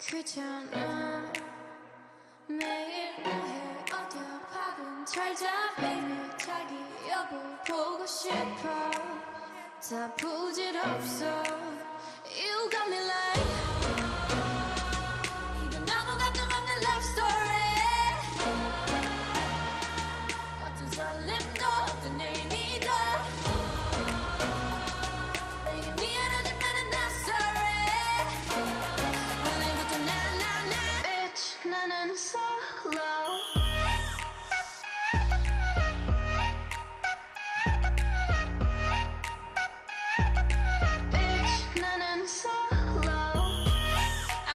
그잖아. 매일 뭐해 어디야 밥은 잘자 baby 자기 여보 보고 싶어 다 부질없어 You got me like